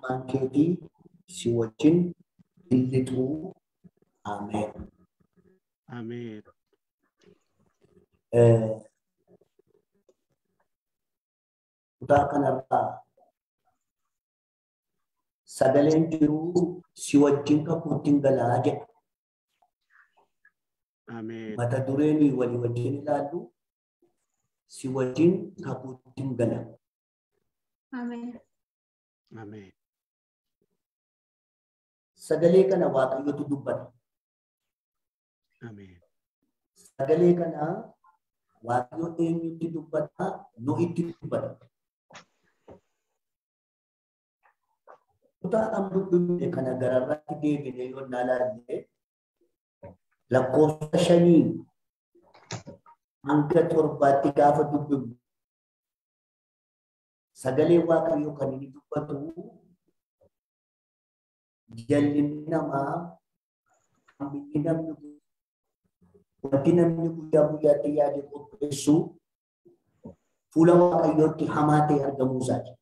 mootummaan keetii si wajjin illituu. Ameen. Ameen. Kutaa kanarraa sagaleen jiruu si wajjin kakuuttiin galaa jedha. Ameen. Mata dureen walii wajjin ilaallu si wajjin kakuuttiin gala. Ameen. Ameen. Sagalee kana Waaqayyotu dubbata. Ameen. Sagalee kana Waaqayyo eenyutti dubbata? Nu itti dubbata. Kutaa amma kana gararratti deebinee yoo ilaalle lakkoofsa 5 hanga 7 gaafa dubbifnu sagalee Waaqayyo kan inni dubbatu jallinni namaa kan biyyi namni wanti namni guyyaa guyyaatti yaade qopheessu fuula Waaqayyootti hamaa ta'e argamuu isaati.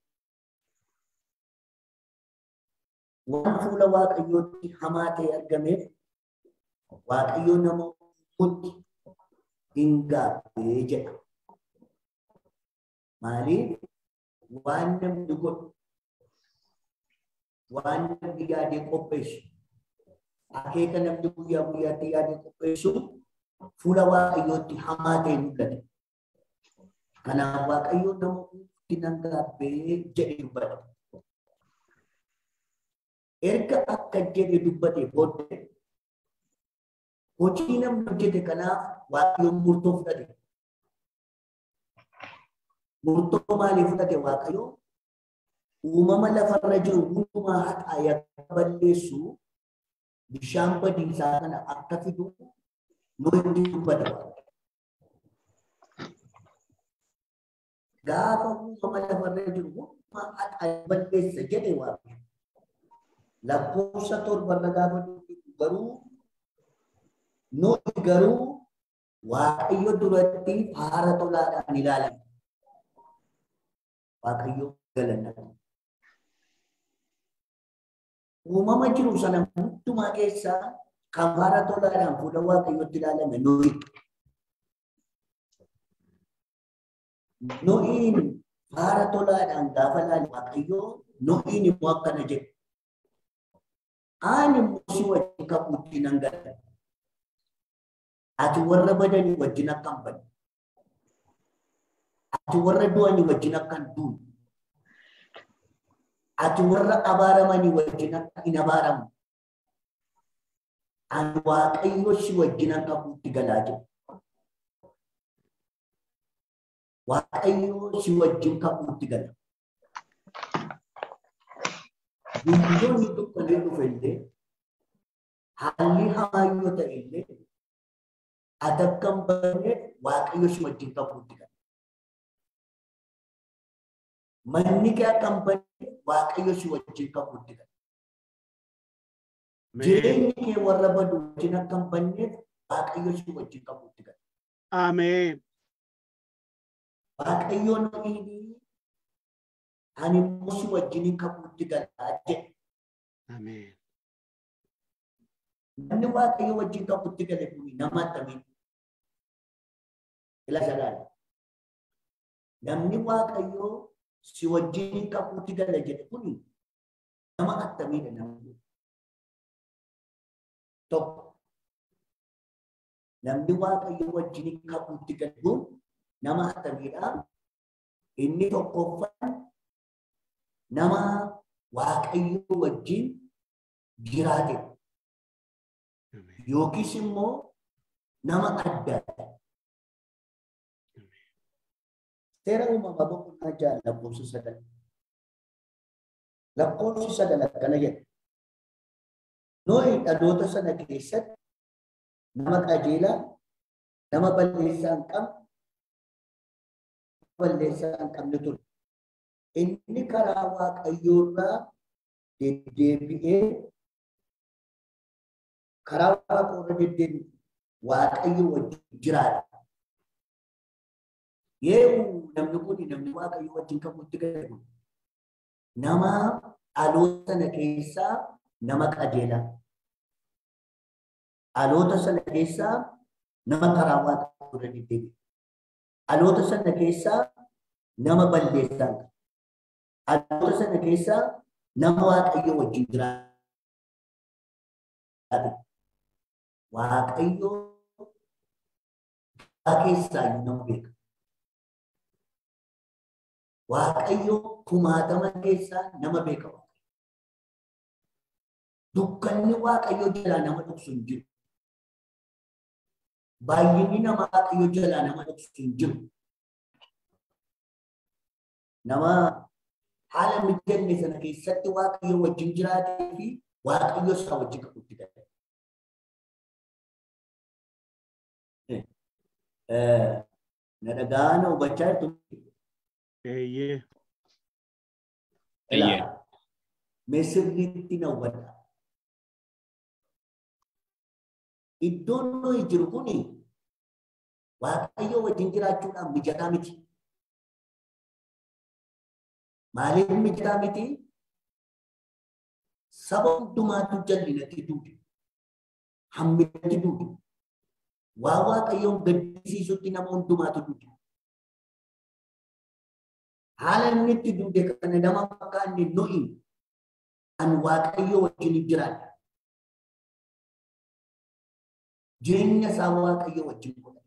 Waan fuula Waaqayyootti hamaa ta'e argameef Waaqayyo nama hundi hin gaabbee jedha. Maaliif waan namni godhu waan namni yaadee qopheessu akeeka namni guyyaa guyyaatti yaadee qopheessu fuula Waaqayyootti hamaa ta'e mul'ata. Kanaaf Waaqayyo nama hundi hin gaabbee jedhe dubbata. Erga akka jedhe dubbate booddee hojii namni hojjete kanaaf Waaqayyoon murtoo fudhate. Murtoo maalii fudhate Waaqayyo? Uumama lafarra jiru hundumaa haxaa yakka balleessu bishaan badiisaa kana akka fidu nu itti dubbata. Gaafa uumama lafarra jiru hundumaa haxaa balleessa jedhe Waaqayyo. Lakkoofsa 7 gaafa garuu nuti garuu Waaqayyo duratti haara tolaadhaan ilaalama. Waaqayyo galanna. Uumama jiru sana hundumaa keessaa kan haara tolaadhaan fuula Waaqayyootti ilaalame nuyi. Nuyiin haara tolaadhaan gaafa ilaalu Waaqayyo nuyiin immoo akkana jedhe. Ani musi wajjin kakuutti nan gala. Ati warra badanii wajjin akkan badu. Ati warra du'anii wajjin akkan du'u. Ati warra abaaramanii wajjin akka hin abaaramu. Ani Waaqayyo si wajjin kakuutti galaa jira. Waaqayyo si wajjin kakuutti gala. Biyyoonni tokko illee dhufe illee haalli hamaa yoo ta'e illee ati akka hin banne Waaqayyo si wajjin kakuutti gala. Manni kee akka hin banne Waaqayyo si wajjin kakuutti gala. Jireenyi kee warra badu wajjin akka hin banneef Waaqayyo si wajjin kakuutti gala. Ameen. Waaqayyoon ani musi wajjin kakuutti galaa jedhe. Ameen. Namni Waaqayyo wajjin kakuutti gale kun nama akkamii? Ila sagaala. Namni Waaqayyo si wajjin kakuutti gala jedhe kun nama akkamiidha namni? Tokko. Namni Waaqayyo wajjin kakuutti gale kun nama akkamiidha? Inni tokkoffaan nama Waaqayyo wajjin jiraate yookiis immoo nama addaadha. Seera uumamaa boqonnaa 6 lakkoofsa 9. Lakkoofsi 9 akkana jedha. Nohi dhaloota sana keessatti nama qajeelaa, nama balleessaa hin qabne ture. Inni karaa Waaqayyoorraa deddeebi'ee Waaqayyo wajjin jiraata. Namni kun namni Waaqayyo wajjin kakuutti gale kun nama dhaloota sana keessaa nama qajeelaa. Dhaloota sana keessaa nama karaa Waaqaa irra deddeebi'u. Dhaloota sana keessaa nama balleessaa. Dhaloota sana keessaa nama Waaqayyo wajjin jiraatu. Waaqayyo keessaa nama beeka. Waaqayyo kumaatama keessaa nama beeka. Dukkanni Waaqayyo jalaa nama dhoksu hin jiru. Baay'inni nama Waaqayyo jalaa nama dhoksu hin jiru. Nama haala mijanne sana keessatti Waaqayyo wajjin jiraatee fi Waaqayyo isaa wajjin qabutti gala. Na dhagaa na hubachaa jirtu. Mee sirriitti na hubadha. Iddoon nuyi jiru kuni Waaqayyo wajjin jiraachuudhaan mijataa miti. Maaliif mijataa miti? Saba hundumaatu jallinatti duude. Hamminatti duude. Waa Waaqayyoon gaddisiisutti nama hundumaatu duude. Haala inni itti duude kana nama fakkaanne nuyi an Waaqayyo wajjin jiraadha. Jireenya isaa Waaqayyo wajjin godha.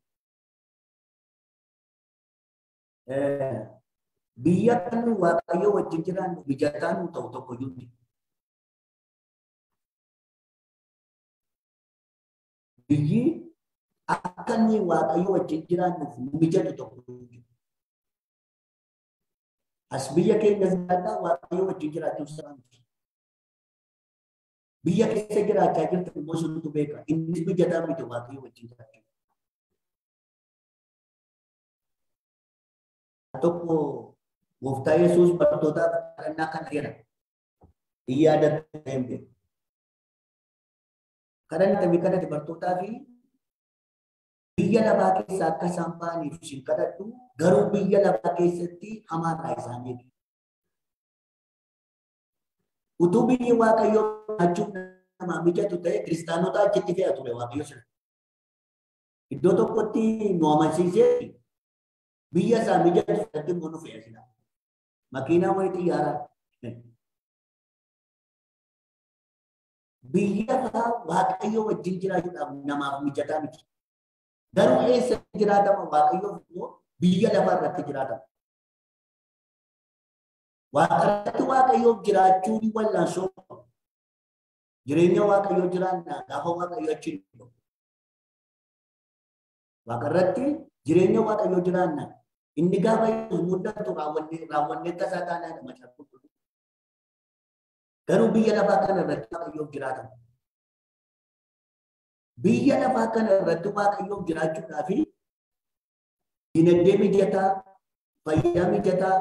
Biyya kan Waaqayyo wajjin jiraannu mijataa nu ta'u tokko iyyuu. Biyyi akka inni Waaqayyo wajjin jiraannuuf mijatu tokko iyyuu. As biyya keenya jiraadhaa Waaqayyo wajjin jiraachuuf sababii. Biyya keessa jiraachaa jirtu immoo suntu beeka. Innis mijataa miti Waaqayyo wajjin jiraachuu. Tokko Gooftaa Yesuus bartootaaf kadhannaa kana jedha. Yaadatti hin beeku. Kadhannaa kadhate bartootaa fi biyya lafaa keessaa akka isaan ba'aniif isin kadhadhu garuu biyya lafaa keessatti hamaarraa isaan eegi. Utuu biyyi Waaqayyoo nyaachuuf nama mijatu ta'e kiristaanota achitti fe'a ture Waaqayyo sana. Iddoo tokkotti nu amansiisee biyya isaa mijatu sanatti immoo nu fe'a sila. Makiinaa wayii xiyyaaraa. Biyya lafaa Waaqayyo wajjin jiraachuudhaaf namaaf mijataa miti. Garuu eessa jiraatama Waaqayyoof immoo biyya lafaa irratti jiraatama. Waaqarratti Waaqayyoof jiraachuu ni wallaansoo. Jireenya Waaqayyoo jiraannaa gaafa Waaqayyo achi hin jiru. Waaqarratti jireenya Waaqayyoo jiraannaa inni gaafa mudatu raawwannee tasaa taanaa macaafa qulqulluu. Garuu biyya lafaa kana irratti Waaqayyoof jiraatama. Biyya lafaa kana irratti Waaqayyoof jiraachuudhaaf dinagdee mijataa, fayyaa mijataa,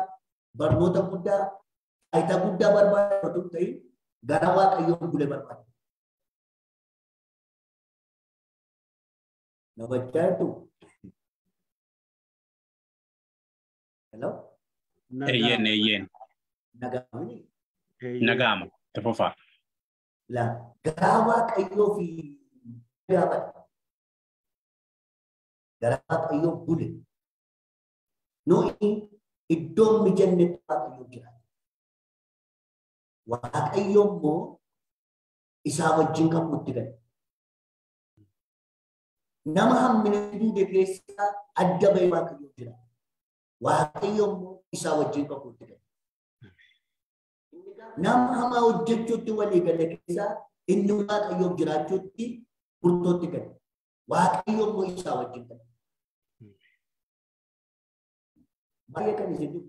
barnoota guddaa, faayidaa guddaa barbaadu ta'e gara Waaqayyoo bulee barbaada. Nabachaa jirtu. Hello? Eeyyeen. Nagaamni. Nagaama. Tafofaa. La garaa Waaqayyoo fi gaafata. Garaa Waaqayyoo bule. Nuyi iddoon mijannetti Waaqayyoo jira. Waaqayyo immoo isaa wajjin qabuutti gala. Nama hammina duude keessaa adda bahee Waaqayyo jira. Waaqayyo immoo isaa wajjin qabuutti gala. Nama hamaa hojjechuutti walii gala keessaa inni Waaqayyoof jiraachuutti murtootti gala. Waaqayyo immoo isaa wajjin gala. Baay'ee kan isin jiru.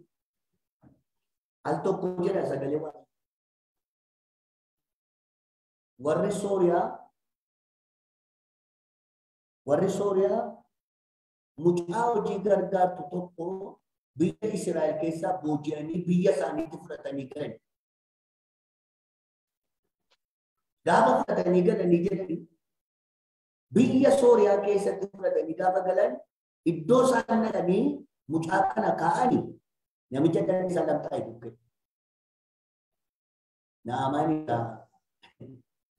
Al tokko jedha sagalee Waaqayyo. Warri Sooriyaa mucaa hojii gargaartu tokko biyya Israa'el keessaa booji'anii biyya isaaniitti fudhatanii galan. Gaafa fudhatanii galanii jedhanii biyya Sooriyaa keessatti fudhatanii gaafa galan iddoo isaan dhaqanii mucaa kana kaa'anii namicha danni isaa lamxaa bukke. Naamani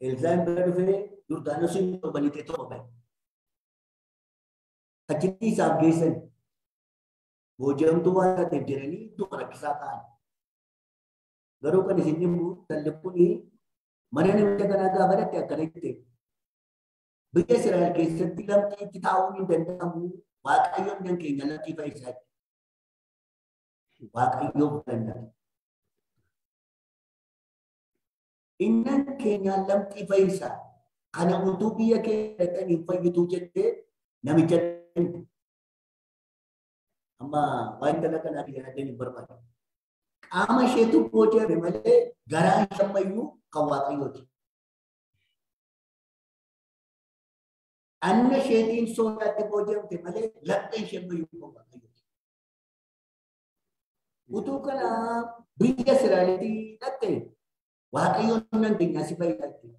Elsaan bira dhufee Yordaanos hin torbanitti torba. Achitti isaaf geessan booji'amtuu waan taateef jedhanii iddoo rakkisaa ta'an. Garuu kan isin dhimmu talli kun mana namicha kanaa gaafa dhatte akkana jette. Biyya Israa'el keessatti lamxii itti taa'uun hin danda'amu. Waaqayyoon kan keenya lamxii fayyisaa jira. Waaqayyoon danda'a. Innan keenya lamxii fayyisaa kana utuu biyya keenya hin fayyituu jettee namicha amma waan kana kanaa biyya addeen hin barbaadu. Qaama isheetu booji'ame malee garaa shammayyuu kan Waaqayyooti. Anna isheetiin soonaatti booji'amte malee lapheen shammayyuu kan Waaqayyooti. Utuu kana biyya Israa'elitti dhatte Waaqayyoon nan keenya si fayyisaa jechuudha.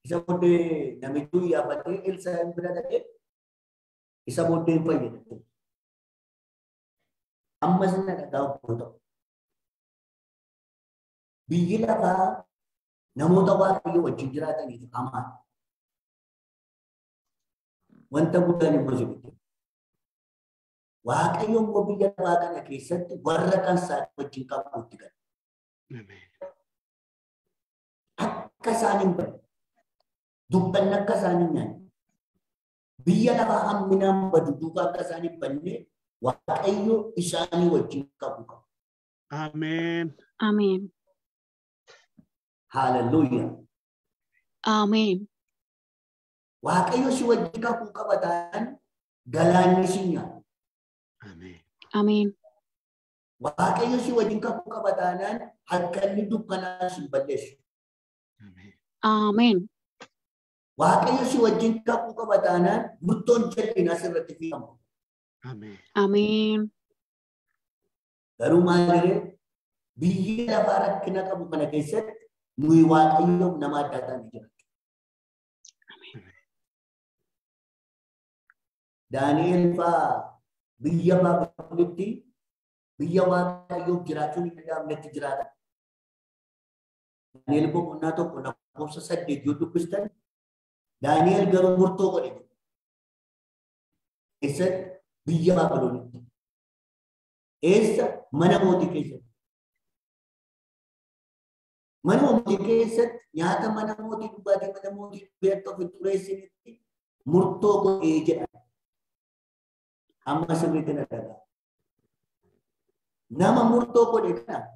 Isa booddee namichuu yaabbatee Elsaan bira dhaqee isa booddee hin fayyadamu. Amma sana dhagaa obbo ta'u. Biyyi lafaa namoota Waaqayyo wajjin jiraataniif hamaa. Wanta guddaan immoo jiru. Waaqayyo immoo biyya lafaa kana keessatti warra kan isaa wajjin qabu itti gala. Akka isaan hin badu. Dubbanni akka isaan hin nyaanne. Biyya lafaa hamminaan badu duuba akka isaan hin banne Waaqayyo isaanii wajjin qabu qabu. Ameen. Ameen. Hallelujah. Ameen. Waaqayyo si wajjin qabu qabataan galaanni si nyaata. Ameen. Ameen. Waaqayyo si wajjin qabu qabataanaan halkanni dukkanaa si balleessu. Ameen. Waaqayyo si wajjin qabu qabataanaan murtoon jal'inaa sirratti fiigamu. Ameen. Ameen. Garuu maaliree biyyi lafaa rakkina qabu kana keessatti nuyi Waaqayyoof nama adda ta'an jira. Daani'el fa'aa biyya Baabilonitti biyya Waaqayyoof jiraachuun hin danda'amnetti jiraata. Daani'el boqonnaa tokko lakkoofsa 8 yoo dubbistan Daani'el garuu murtoo godhe. Eessatti biyya Baabilonitti. Eessa mana mootii keessatti. Mana mootii keessatti nyaata mana mootii dhugaatii mana mootii beektu of hin xureessinitti murtoo godhee jedhama. Amma sirriitti na dhagaa. Nama murtoo godhe kana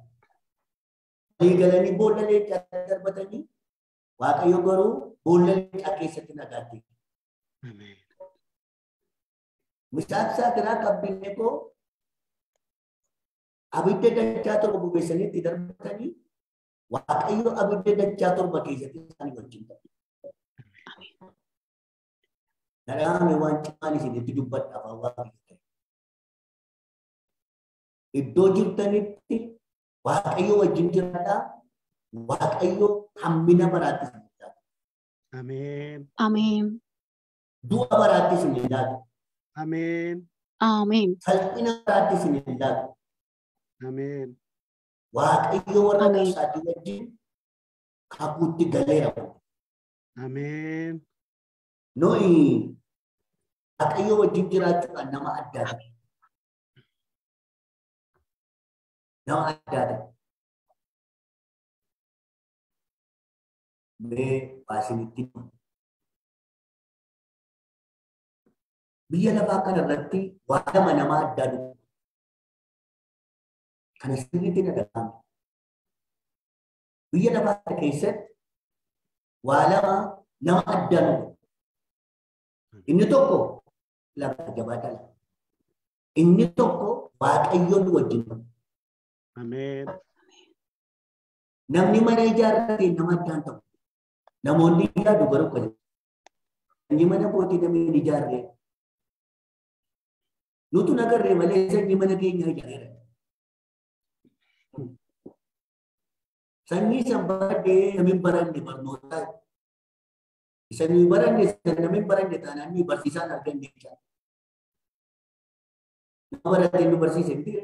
walii galanii boolla leencaa darbatanii Waaqayyo garuu boolla leencaa keessatti nagaatti. Misaaksaa biraa qabbinne koo abidda dachaa torba bobeessanii itti darbatanii Waaqayyo abidda dachaa torba keessatti isaanii wajjin ta'e. Dhagaame waan cimaan isinitti dubbadhaaf Waaqayyo ta'e. Iddoo jirtanitti Waaqayyo wajjin jiraadhaa. Waaqayyo hammina baraatti isin ilaala. Ameen. Ameen. Du'a baraatti isin ilaala. Ameen. Ameen. Salphina baraatti isin ilaala. Ameen. Waaqayyo warra qabsaatii wajjin kakuutti galeera. Ameen. Noi Waaqayyo wajjin jiraachuudhaan nama addaadha. Nama addaadha. Mee baasinitti biyya lafaa kana irratti waa'ee nama addaa dhufu. Kana sirriitti na dhaga'ame. Biyya lafaa kana keessatti waa'ee nama addaa dhufu. Inni tokko lafa jabaadha. Inni tokko Waaqayyoon wajjin ta'u. Ameen. Namni mana ijaarrate nama addaan ta'u. Namoonni yaadu garuu kan inni mana mootii namni hin ijaarre. Nutu nagarree malee sanyii mana keenya ijaareera. Sanyii san baradhee namni baranne barnootaa. Sanyii baranne namni baranne taanaan ni barsiisaan arganne jecha. Nama baratee nu barsiise hin dire.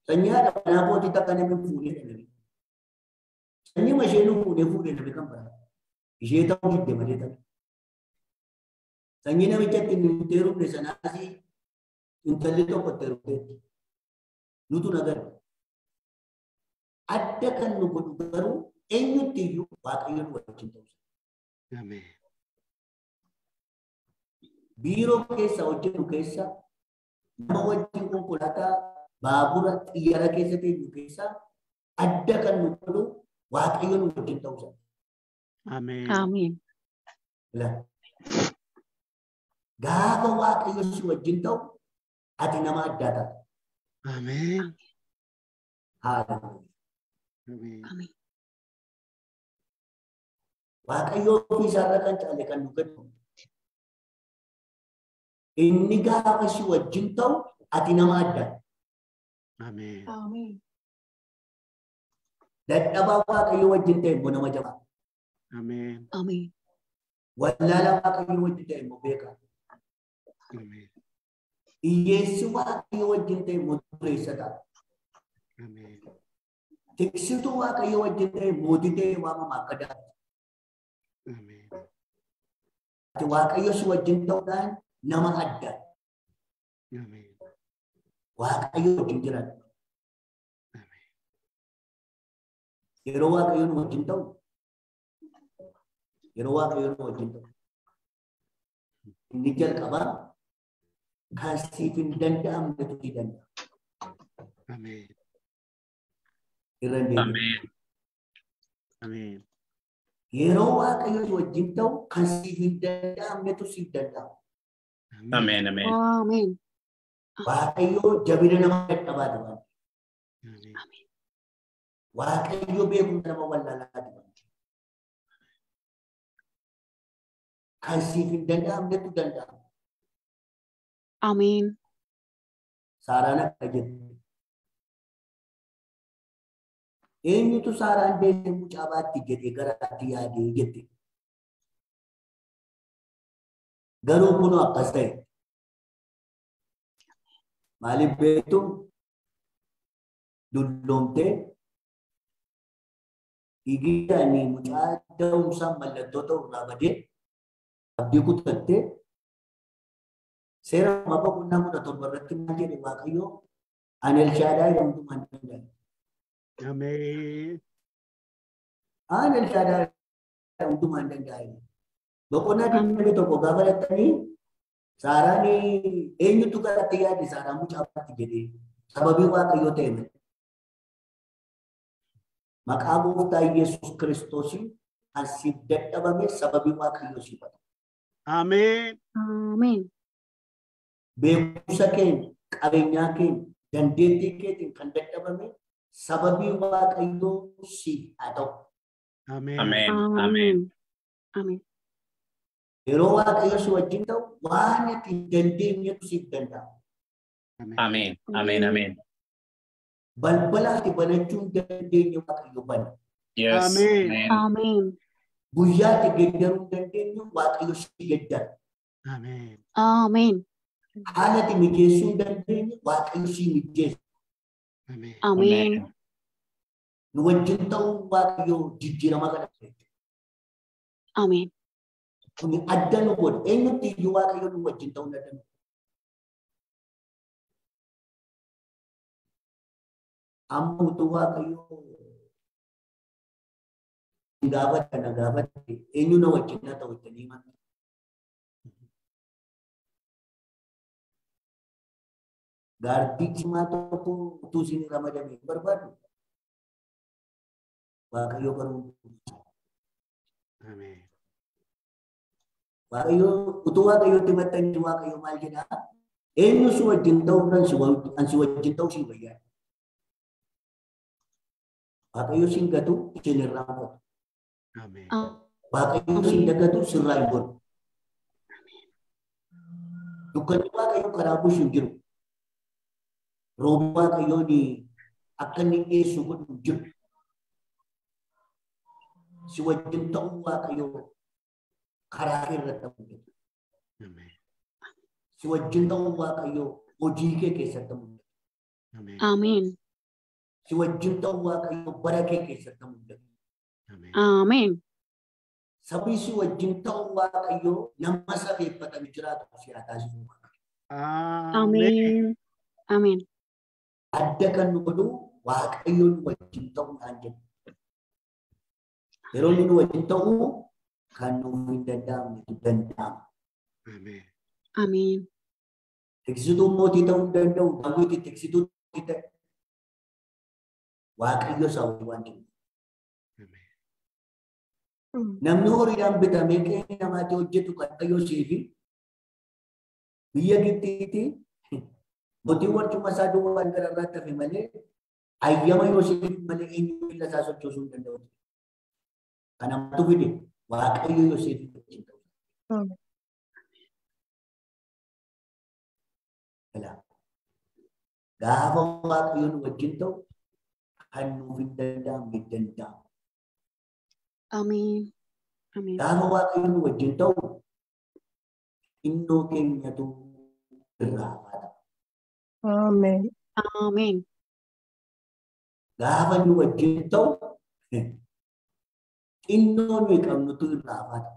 Sanyyaa kanaafuu takka namni fuudhee dhalate. Sanyii masheenuu fuudhee namni kan bara. Ishee ta'uu didde malee ta'e. Sanyii namichatti hin teerumne sanaas intalli tokko itti heerumteetti. Nutu nagara. Adda kan nu godhu garuu eenyutti iyyuu Waaqayyo nu wajjin ta'uusa. Ameen. Biiroo keessa hojjetu keessa nama wajjin konkolaataa baabura xiyyaara keessa teenyu keessa adda kan nu godhu Waaqayyo nu wajjin ta'uusa. Ameen. Ameen. Gaafa Waaqayyo si wajjin ta'u ati nama addaa taata. Ameen. Haalli. Ameen. Ameen. Waaqayyo ofii isaarra kan caale kan nu kennu. Inni gaafa si wajjin ta'u ati nama addaa. Ameen. Ameen. Dadhabaa Waaqayyo wajjin ta'e immoo nama jabaa. Ameen. Ameen. Wallaalaa Waaqayyo wajjin ta'e immoo beekaa. Ameen. Hiyyeessi Waaqayyo wajjin ta'e immoo dureessa ta'a. Ameen. Tiksituu Waaqayyo wajjin ta'e mootii ta'e waamama akka daa'imti. Ameen. Ati Waaqayyo si wajjin ta'uudhaan nama addaa. Ameen. Waaqayyo wajjin jiraatu. Ameen. Yeroo Waaqayyo nu wajjin ta'u, yeroo Waaqayyo nu wajjin ta'u, inni jalqabaa kan siif hin danda'amnetu ni danda'a. Ameen. Irra hin deebi'u. Ameen. Ameen. Yeroo Waaqayyo si wajjin ta'u kan siif hin danda'amnetu siif danda'ama. Ameen. Ameen. Ameen. Waaqayyo jabina nama dadhabaa ta'an. Ameen. Waaqayyo beekumsa nama wallaalaa ta'an. Kan siif hin danda'amnetu danda'ama. Ameen. Saaraan akka jettu. Eenyutu Saaraan deessee mucaa baatti jedhee garaatti yaadee jette. Garuu kun akkas ta'e. Maaliif beektu dulloomtee dhiigiidhaanii mucaa da'umsaan mallattoo ta'u irraa badee abdii kutattee seera maba qunnaa 17 irratti maal jedhe Waaqayyo ani Elshaaddaa jedhamtumaan danda'e. Ameen. Ani Elshaaddaa jedhamtumaan danda'e. Boqonnaa 21 gaafa dhattanii Saaraan eenyutu garatti yaade Saaraan mucaa baatti jedhee sababii Waaqayyoo ta'e malee. Maqaa Gooftaa Yesuus Kiristoosiin kan siif dadhabame sababii Waaqayyoo siif ta'e. Ameen. Ameen. Beekumsa keenya, qabeenyaa keenya, dandeettii keetiin kan dadhabame sababii Waaqayyoo siif haa ta'u. Ameen. Ameen. Ameen. Ameen. Ameen. Yeroo Waaqayyo si wajjin ta'u waan ati hin dandeenyetu siif danda'ama. Ameen. Ameen. Ameen. Balbala ati banachuu hin dandeenye Waaqayyo bana. Yes. Ameen. Ameen. Ameen. Guyyaa ati geeddaruu hin dandeenye Waaqayyo si geeddara. Ameen. Ameen. Haala ati mijeessuu hin dandeenye Waaqayyo si mijeessa. Ameen. Ameen. Nu wajjin ta'uun Waaqayyo jijjiirama kana fide. Ameen. Kuni adda nu godha. Eenyutti iyyuu Waaqayyo nu wajjin ta'uu adda nu. Amma utuu Waaqayyo gaafata na gaafate eenyu na wajjin na ta'u itti himata. Gaardii cimaa tokko utuu isin ramadame barbaadu Waaqayyo garuu Ameen. Waaqayyo utuu Waaqayyotti maxxanni Waaqayyo maal jedhaa? Eenyu si wajjin ta'uudhaan si wajjin ta'uu si wayyaa. Waaqayyo sin gatu isin irraa fudhatu. Ameen. Waaqayyo sin dagatu sirraa hin godhu. Dukkanni Waaqayyo karaa bushu hin jiru. Roobni Waaqayyoon akka inni dhiyeessu godhu hin jiru. Si wajjin ta'uu Waaqayyo karaa kee irratti mul'atu. Ameen. Si wajjin ta'uu Waaqayyo hojii kee keessatti mul'atu. Ameen. Ameen. Si wajjin ta'uu Waaqayyo bara kee keessatti mul'atu. Amen. Ameen. Sabii si wajjin ta'uu Waaqayyo nama safeeffatame jiraatu si haa taasisu. Amen. Ameen. Ameen. Adda kan nu godhu Waaqayyo nu wajjin ta'uudhaan jedhu. Yeroo inni nu wajjin ta'uu kan nuuf hin danda'amnetu danda'ama. Amen. Ameen. Tiksituun mootii ta'uu hin danda'u. Daawwiti tiksituun mootii ta'e. Waaqayyo isaa waan kennu. Amen. Namni horiidhaan bitamee qe'ee namaatti hojjetu Waaqayyo siifi biyya Gibxiitti mootiin warcuma isaa duwwaan gara irraatti hafe malee ayyama Yoosef malee eenyu miila isaa sochoosuu hin danda'u. Kanamatu fide Waaqayyo Yoosef wajjin ta'u. Gaafa Waaqayyoon wajjin ta'u kan nuuf hin danda'amne danda'ama. Ameen. Ameen. Gaafa Waaqayyoon wajjin ta'u innoo keenyatu irraa baata. Amen. Ameen. Gaafa nu wajjin ta'u innoo nuyi qabnutu irraa baata.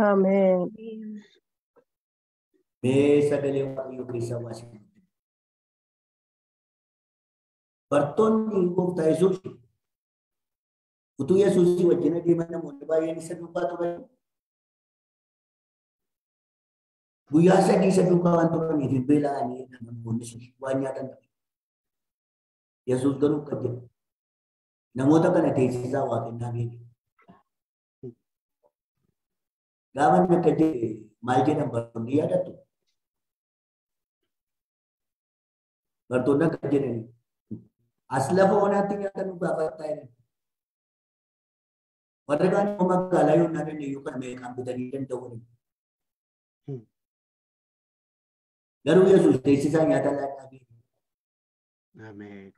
Amen. Mee sagalee Waaqayyoo keessaa waasisu. Bartoonni Gooftaa Yesuus utuu Yesuusii wajjin adeeman namoonni baay'een isa duukaa turan. Guyyaa sadii isa duukaa waan turaniif beela'anii namoonni sun waan nyaatan qabu. Yesuus garuu akka jedhu namoota kana teessisaa waa kennaa beeku. Gaafa inni akka jedhe maal jedhan bartoonni yaadattu? Bartoonni akka jedhani as lafa onaatti nyaatan nu gaafataa jedhan. Warri kaan immoo magaalaa yoo nyaatan iyyuu kan meeqaan bitanii danda'u. Garuu Yesuus teessisaa nyaata laadhaa beeku. Amen.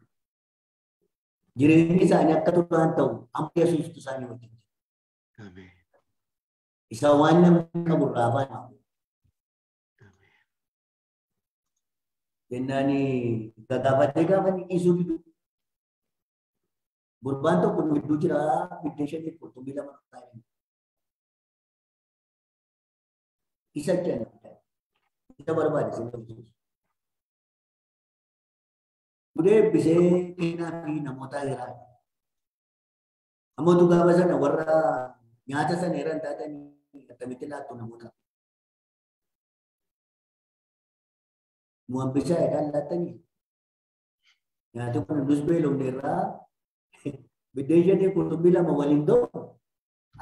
Jireenyi isaanii akka turaan ta'u amma Yesuustu isaanii wajjin jira. Amen. Isa waan namni qabu irraa afaan hafu. Amen. Jennaan gagaafatee gaafa inni dhiisuu didu. Gurbaan tokko nu gidduu jira biddeen shanii qurxummii lama taa'e. Isa jenna. Isa barbaade sin Yesuus. Gudee eebbisee kennaa fi namoota jiraa. Namoota gaafa sana warra nyaata sana irraan taatanii akkamitti laattu namoota. Nu hambisaa eegaan laattanii. Nyaata kun nus beelofne irraa biddeen shanii qurxummii lama waliin ta'u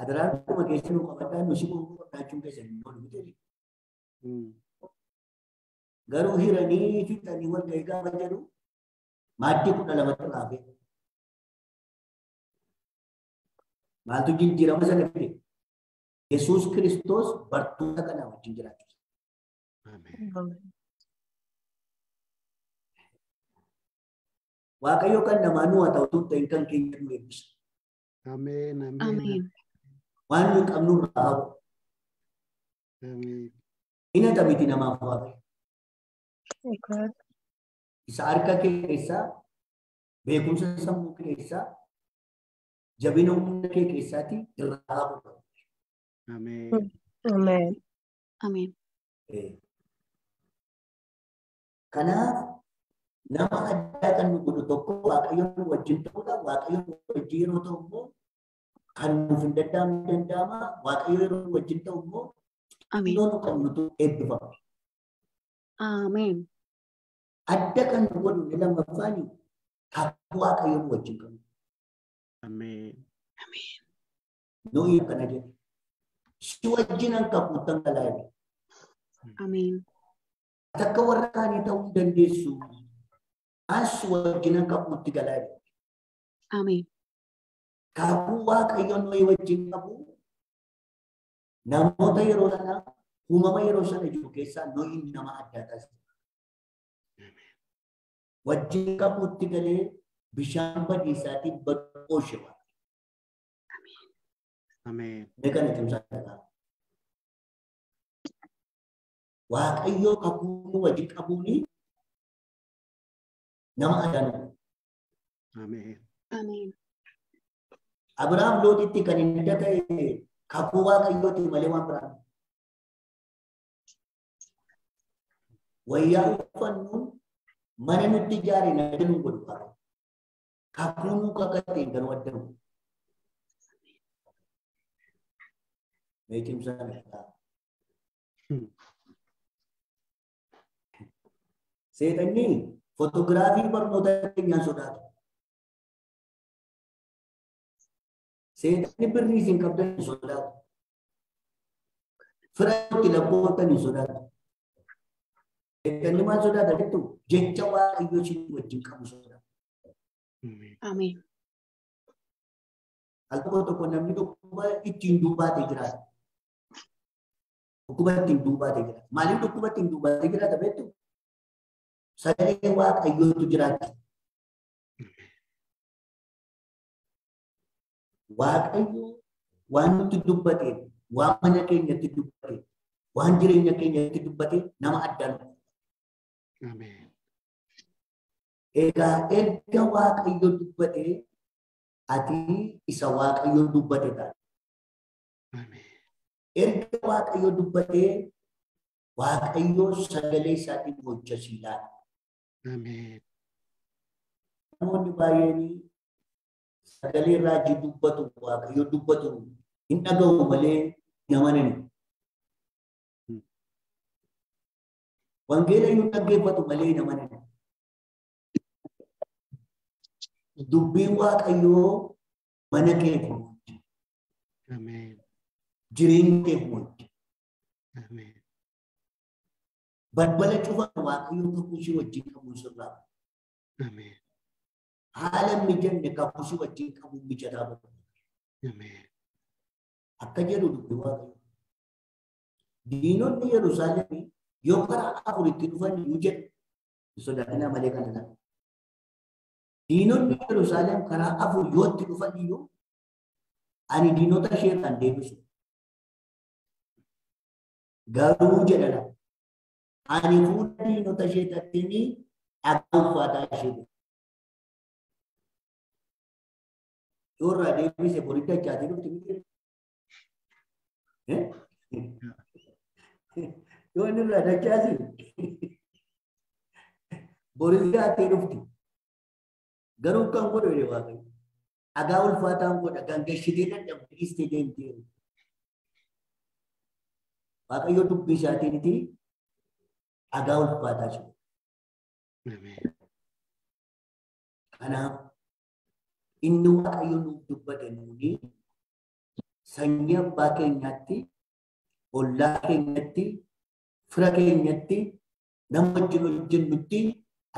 adaraan kuma keessa nu qabadhaa nu si qulqullaachuun keessan hin oolu miti. Garuu hiranii fixanii wal ga'ii gaafa jedhu maaddii 12 raafee. Maaltu jijjiirama sana fide? Yesuus Kiristoos bartoota kanaa wajjin jiraachuu. Amen. Waaqayyo kan namaa nu haa ta'u ta'in kan keenya nu eebbisa. Amen. Ameen. Waan nu qabnu irraa hafu. Amen. Inni taphiti namaaf waaqayyo. Okay. Isa harka keessaa, beekumsa sammuu keessaa, jabina humna kee keessaati irraa hafu. Amen. Amen. Ameen. Kanaaf nama addaa kan nu godhu tokko waaqayyoon wajjin ta'uudha. Waaqayyoon wajjin yeroo ta'u immoo kan nuuf hin danda'amne danda'ama. Waaqayyo yeroo wajjin ta'u immoo Ameen. iddoo nu qabnutu eebbifama. Ameen. Adda kan nu godhu inni lammaffaan kakuu waaqayyoon wajjin qabu. Amen. Nuyi akkana jedhe. Si wajjin an kakuutan galaaye. Ameen. Takka warra kaanii ta'uu dandeessu. As wajjin an kakuutti galaaye. Ameen. Kakuu waaqayyoon nuyi wajjin qabu namoota yeroo sana uumama yeroo sana jiru keessaa nuyi nama addaa taasisa. Wajjin qabuutti galee bishaan badiisaatiin badhooshe waan. Amen. Mee kana cimsaa dhagaa. Waaqayyoo kakuu wajjin qabuuni nama addaa. Ameen. Ameen. Abrahaam Lootitti kan inni ta'e kakuu Waaqayyooti malee waan biraa. Wayyaa uffannu mana nutti ijaare natti nu godhu qaba. Kakuu nu kakatee garuu addamu. Meetimsaan irraa. Seexanni fotoogiraafii barnoota keenyaan sodaatu. Seexanni birrii isin qabdan hin sodaatu. Firaatti lakkooftan hin sodaatu. Seexanni maal sodaata jettu jecha Waaqayyoo isin wajjin qabu sodaata. Ameen. Al tokko namni dhukkuba ittiin duubaatee jiraata. Dhukkuba ittiin duubaatee jiraata. Maaliif dhukkuba ittiin duubaatee jiraata beektu? Sagalee Waaqayyootu jiraata. Waaqayyo waan nuti dubbate, waan mana keenyatti dubbate, waan jireenya keenyatti dubbate nama addaan. Ameen. Egaa erga Waaqayyo dubbate ati isa Waaqayyo dubbate ta'a. Ameen. Erga Waaqayyo dubbate Waaqayyo sagalee isaatiin hojjesiidhaan. Ameen. Namoonni baay'een sagalee raajii dubbatu Waaqayyo dubbatu hin dhaga'u malee hin amanani. Wangeela hin dhaggeeffatu malee hin amanani. Dubbiin Waaqayyoo mana keetti mul'ata. Ameen. Jireenya keetti mul'ata. Ameen. Balbala cufan Waaqayyoo kakuu wajjin qabu sirraa. Ameen. Haala mijanne kakuu wajjin qabu mijataa bahu. Ameen. Akka jedhu dubbii Waaqayyoo. Diinonni Yerusaalemii yoo karaa afuritti dhufan iyyuu jedhu sodaatinaa malee kan ilaala. Diinonni Yerusaalem karaa afur yoo itti dhufan iyyuu ani diinota isheerraan deebisu. Garuu jedhana ani fuula diinota isheetattiin dhagaa ulfaataa ishee beeku. Yoo irraa deebise borii dachaatii dhufti miti. Yoo inni irraa dachaasi borii dachaatii dhufti. Garuu kan godhu jedhe Waaqayyo. Dhagaa ulfaataan godha gangashitee dadhabde istee deemtee. Waaqayyo dubbii isaatiiniti dhagaa ulfaataa jiru. Ameen. Kanaaf inni Waaqayyo nuuf dubbate nuuni sanyii abbaa keenyaatti, ollaa keenyatti, fira keenyatti, nama wajjin hojjennutti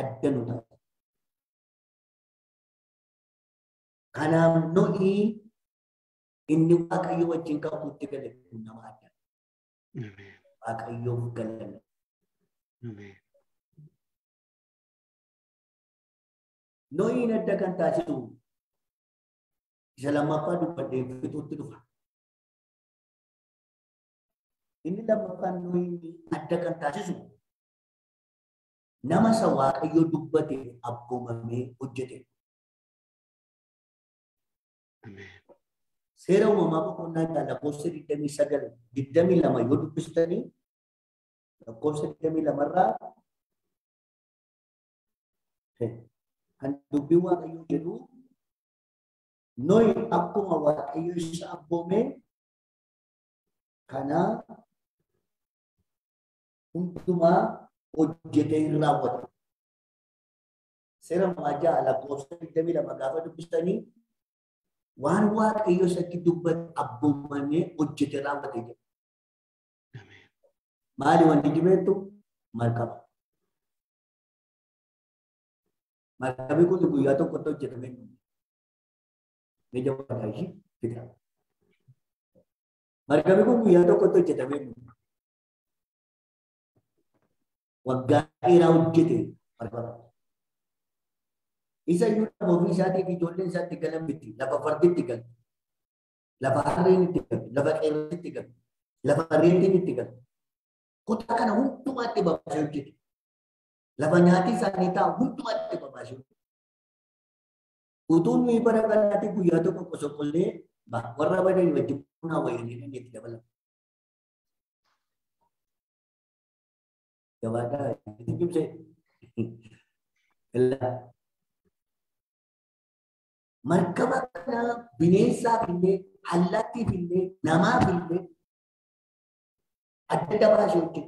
adda nu ta'a. Kanaaf nuyi inni Waaqayyo wajjin qabuutti galannu nama adda. Ameen. Waaqayyoof galanna. Ameen. Nuyi adda kan taasisu isa lammaffaa dubbadhee fixuutti dhufa. Inni lammaffaan nuyi adda kan taasisu nama isa Waaqayyo dubbate abboomamee hojjete. Ameen. Seera uumamaa boqonnaa isaa lakkoofsa 29 22 yoo dubbistanii lakkoofsa 22 irraa kan dubbii Waaqayyoo jedhu Nohi akkuma Waaqayyo isa abboome kana hundumaa hojjetee hin raawwate. Seera uumamaa ja'a lakkoofsa 22 gaafa dubbistanii waan Waaqayyo isatti dubbate abboomamee hojjete raawwate jedha. Ameen. Maali wanti jibeettu? Markaba. Markabi kun guyyaa tokkotti hojjetame. Meja waddaa ishii fida. Markabi kun guyyaa tokkotti hojjetame. Waggaa dheeraa hojjete markaba. Isa iyyuu nama ofii isaatiif ijoolleen isaatti galan miti. Lafa farditti galu. Lafa harreen itti galu. Lafa qeerransi itti galu. Lafa reettiin itti galu. Kutaa kana hundumaatti babaasee hojjete. Lafa nyaati isaanii taa'u hundumaatti babaasee hojjete. Utuun nuyi bara kanaatti guyyaa tokko qosoqollee warra badanii wajjin bunaa wayinii itti dabalama. Jabaadhaa itti cimse. Markaba kana bineensaaf illee, allaattiif illee, namaaf illee adda adda baasee hojjetu.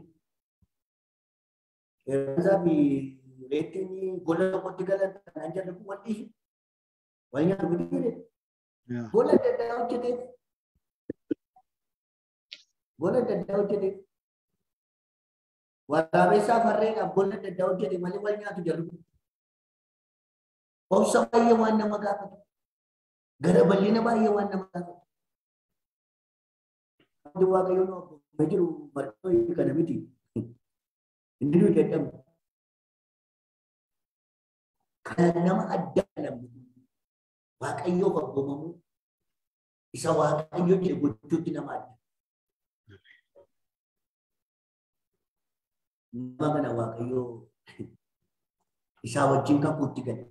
Qeerransaa fi reettiin gola tokkotti galan kanaan jarri kun wal dhiisu. Wal nyaatu miti jedhe. Gola adda addaa hojjeteef. Gola adda addaa hojjeteef. Waraabessaaf harreenaaf gola adda addaa hojjete malee wal nyaatu jarri kun. Obsa baay'ee waan nama gaafatu. Gara bal'ina baay'ee waan nama gaafatu. Wanti Waaqayyo nu akkuma jiru marqoo kana miti. Inni nuyi dadhabnu. Kan nama adda lammu Waaqayyoof abboomamu isa Waaqayyo jedhe gochuutti nama adda. Nama kana Waaqayyo isaa wajjin kan kuutti gale.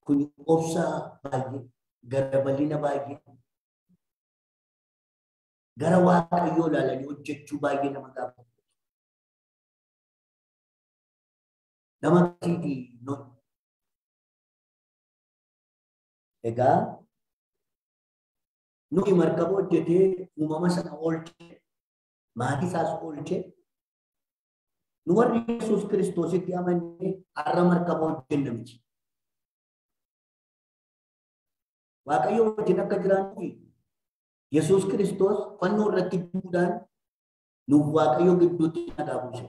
Kun obsa baay'ee, gara bal'ina baay'ee, gara Waaqayyoo ilaalanii hojjechuu baay'ee nama gaafata. Nama akkasiiti nuyi. Egaa nuyi markaba hojjetee uumama sana oolchee, maatii isaas oolchee, nu warri Yesuus Kiristoositti amannee har'a markaba hojjenna miti. Waaqayyo wajjin akka jiraannuuf Yesuus Kiristoos fannoo irratti du'uudhaan nuuf Waaqayyo gidduutti nagaa buuse.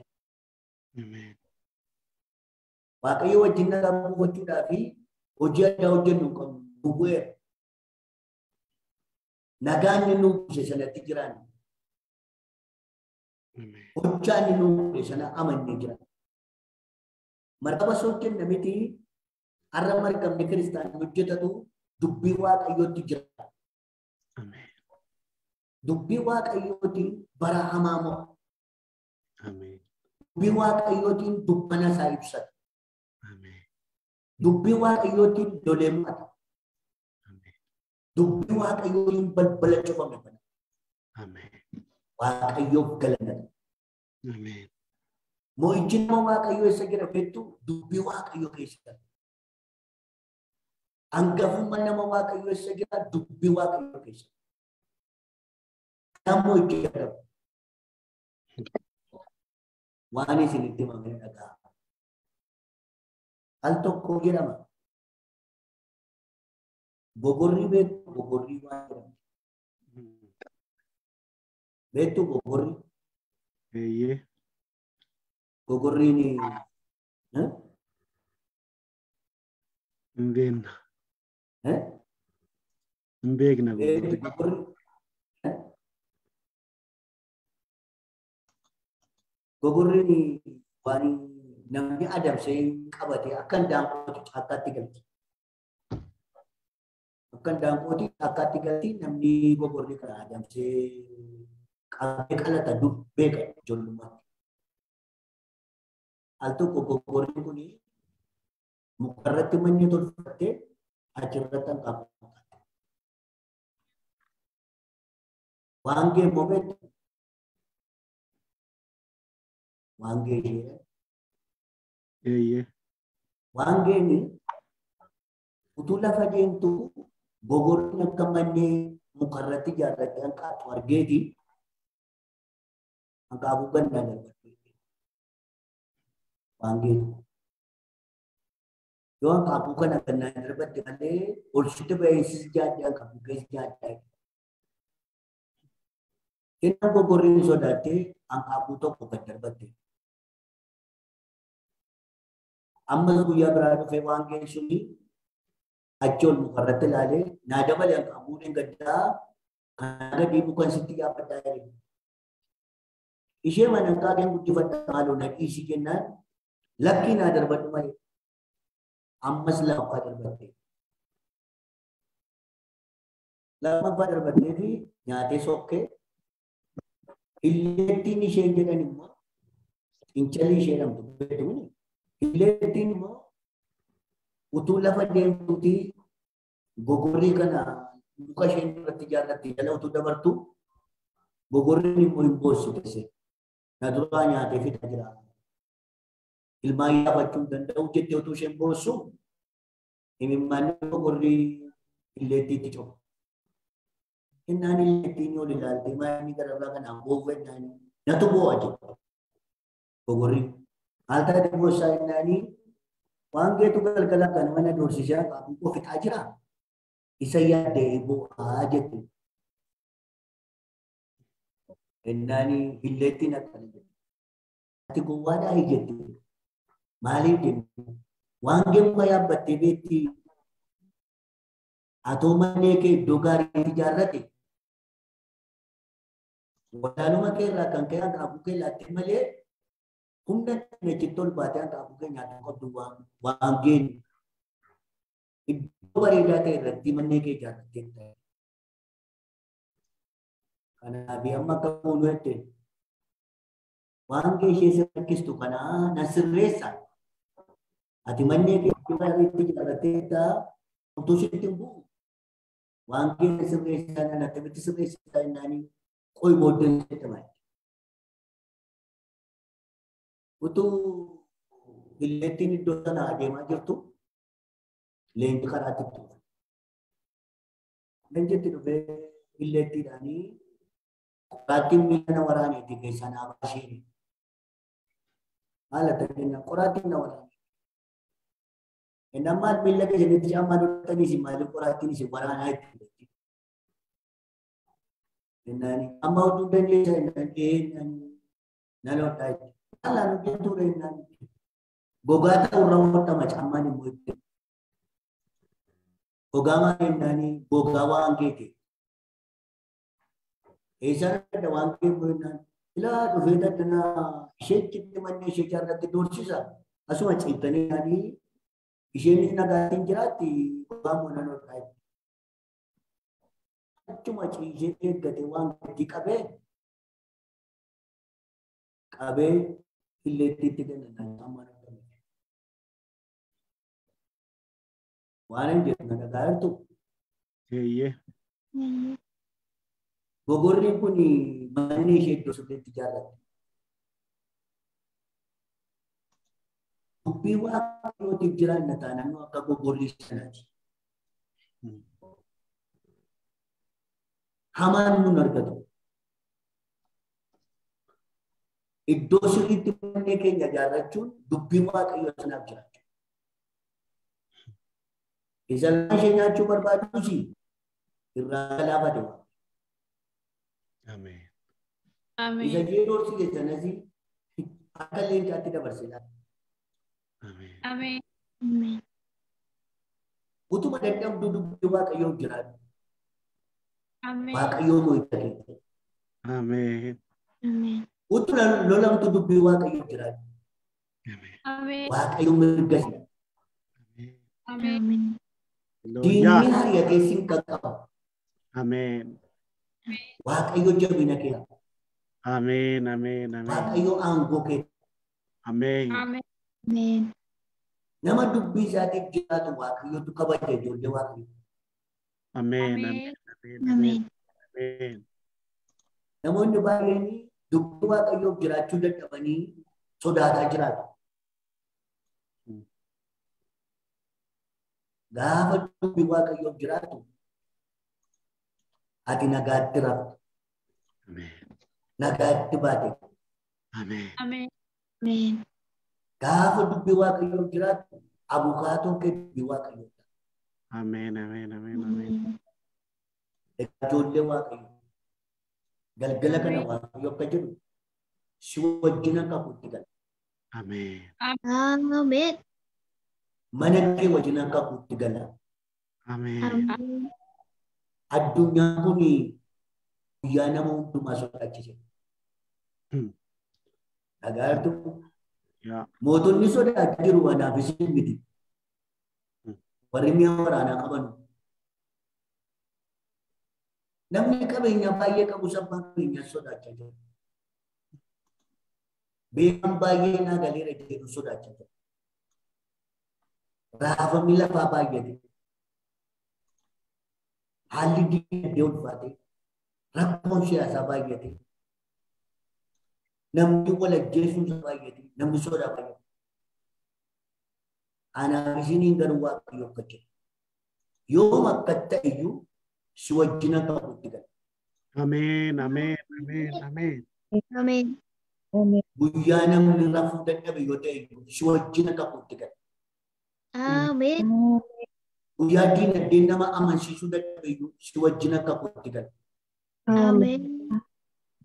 Waaqayyo wajjin nagaa buufachuudhaa fi hojii addaa hojjennu qabnu nu bu'eera. Nagaan inni nuuf buuse sanatti jiraanna. Hojjaan inni nuuf buuse sana amannee jira. Markaba hojjenna miti har'a markabni kiristaanaa hojjetatu dubbii Waaqayyootti jira. Dubbii Waaqayyootiin bara hamaa mo'a. Dubbii Waaqayyootiin dukkana isaa ibsata. Dubbii Waaqayyootiin lolee mo'ata. Dubbii Waaqayyootiin balbala cufame bana. Waaqayyoof galanata. Mo'ichi nama Waaqayyoo eessa jira beektu dubbii Waaqayyoo keessa. Hangafummaa nama Waaqayyoo eessa jira dubbii Waaqayyoo keessa. Namoo itti jedhamu. Waan isinitti himamee dhagaa. Al tokko jedhama. Gogorrii beektu gogorrii waan jedhamu. Beektu gogorrii. Gogorriin hin beekna gogorrii. Gogorriin waan namni adamsee qabate akka daanqootti caakkaatti galti. Akka daanqootti caakkaatti galti namni gogorrii kana adamsee qabee qalata beeka ijoollummaatti. Al tokko gogorriin kun mukarratti manni tolfattee achirratti hanqaaquu. Waan geemmoo beektu. Waangee waangeen utuu lafa deemtu gogorriin akka manneen mukarratti ijaarratte hanqaaqu argeeti hanqaaquu gannaa darbatu. Waangeen yoo hanqaaquu kana gannaa darbatte malee ol sitti ba'eessis jaaddaa hanqaaquu keessa jaaddaa. Inni gogorriin sodaattee hanqaaquu tokko gad darbatte. Ammas guyyaa biraa dhufee waangeen suni achi ol mukarratti ilaalee naa dabalee hanqaaquun gaddaa kan gadi bukan sitti yaafadhaa jedhe. Ishee mana hanqaaqeen guddifadhaa maaloo na dhiisii jennaan lakkii naa darbadhu malee ammas lammaffaa darbattee. Lammaffaa darbattee fi nyaatee sokkee illeettiin isheen jedhan immoo Inchali isheenamtu beektumni. Illeettiin immoo utuu lafa deemtuuti gogorrii kana muka isheen irratti jaallatti jala utuu dabartu gogorriin immoo hin boossitese. Na duraa nyaatee fixa jira. Ilmaan yaafachuu danda'u jettee utuu isheen boossu imimmaan gogorrii illeettiitti cufa. Innaan illeettiin yoo ilaalte maayini gararraa kanaan boofu innaan natu boo'a jedha. Gogorrii. Haal taate boossaa innaanii waan geetu galgala kan mana doorsishaa qabu koo fixaa jira. Isa yaaddee boo'aa jette. Innaanii illeettiin akkana jette. Ati gowwaadhaa jette. Maaliif jenne? Waan geemma yaabbattee beekti. Atoo manee kee iddoo gaarii ijaarrate. Walaaluma kee irraa kan ka'e hanqaaquu kee laattee malee humna nechitti ol baatee hanqaaquu kee nyaatu qabdu waan geenyu. Iddoo bareedaa ta'e irratti manee kee ijaarrattee ta'e. Kanaaf amma akka fuunu jettee waan kee ishee rakkistu kanaa nan sirreessa. Ati manee kee itti ijaarrattee ta'a utuu sitti hin bu'u. Waan kee sirreessaa nan attamitti sirreessaa jennaanii qoy booddeen jedhama. Utuu illeettiin iddoo sana adeemaa jirtu leenci karaatti dhufe. Leencitti dhufee illeettiidhaanii qoraattiin miila na waraaneeti keessaa naa baashee. Haala ta'een qoraattiin na waraane. Innaan maal miila keessanitti caammaa dhodhatanii isin maaliif qoraattiin isin waraanaa itti innani amma utuu dandeessa innaan nan hodhaa itti. Haalaan hojjetuudha innaan gogaa ta'urra hodhama caammaan immoo itti. Gogaa maal innaanii gogaa waan geete. Eessaan adda waan geefu innaan ilaa dhufee daddanaa isheetti manni ishee jaarratti doorsisa. Asuma ciibtanii yaanii isheenis nagaatiin jiraatti gogaa moonan hodhaa itti. Achuma ciisee eeggate waan gadi qabee illeettiitti gannan ammaan argame. Waan hin jedhu nagaa jirtu. Gogorriin kun manni ishee iddoo sirriitti ijaarratte. Dubbii waaqayyootiif jiraanna taanaan akka gogorrii sanaati. Hamaan nun argatu. Iddoo sirriitti mannee keenya ijaarrachuun dubbii waaqayyoo sanaaf jiraachuu. Isa ishee nyaachuu barbaadus irraa laafate waan. Isa ishee doorsise sanas akka leencaatti dabarsee laata. Utuma dadhabduu dubbii waaqayyoo jiraatu. Waaqayyoo nuu itti akeekate. Utuu lolamtu dubbii waaqayyoo jiraatu. Waaqayyoo mirga isa. Diinni hariyatee siin qaqqaba. Waaqayyoo jabina kee. Waaqayyoo aangoo kee. Nama dubbii isaatiif jiraatu waaqayyootu kabaja ijoollee waaqayyoo. Namoonni baay'een dubbii waaqayyoof jiraachuu dadhabanii sodaataa jiraatu. Gaafa dubbii waaqayyoof jiraatu ati nagaatti rafta. Nagaatti baate. Gaafa dubbii waaqayyoof jiraatu abukaatoon kee dubbii waaqayyoo. Ijoollee waaqayyoo. Galgala kana waaqayyo akka jedhu si wajjin akka kutti gala. Mana kee wajjin akka kutti gala. Addunyaan kun guyyaa nama hundumaa sodaachise. Dhagaartu mootonni sodaachaa jiru anaaf isin miti. Warri mi'a waraanaa qaban. Namni qabeenya baay'ee qabu sabbaa qabeenyaa sodaachaa jira. Beekan baay'ee naa galeera jedhu sodaachisa. Raafamni lafaa baay'ate. Haalli dinagdee ulfaate. Rakkoon siyaasaa baay'ate. Namni wal ajjeesuun baay'ate. Namni sodaa baay'ate. Anaaf isiniin garuu waaqayyo akka jedhu. Yoom akka ta'eyyuu si wajjin akka qabutti gala. Ameen, ameen, ameen, ameen. Ameen. Guyyaa namni rafuu dadhabe yoo ta'eyyuu si wajjin akka qabutti gala. Ameen. Guyyaa dinagdeen nama amansiisuu dadhabeyyuu si wajjin akka qabutti gala. Ameen.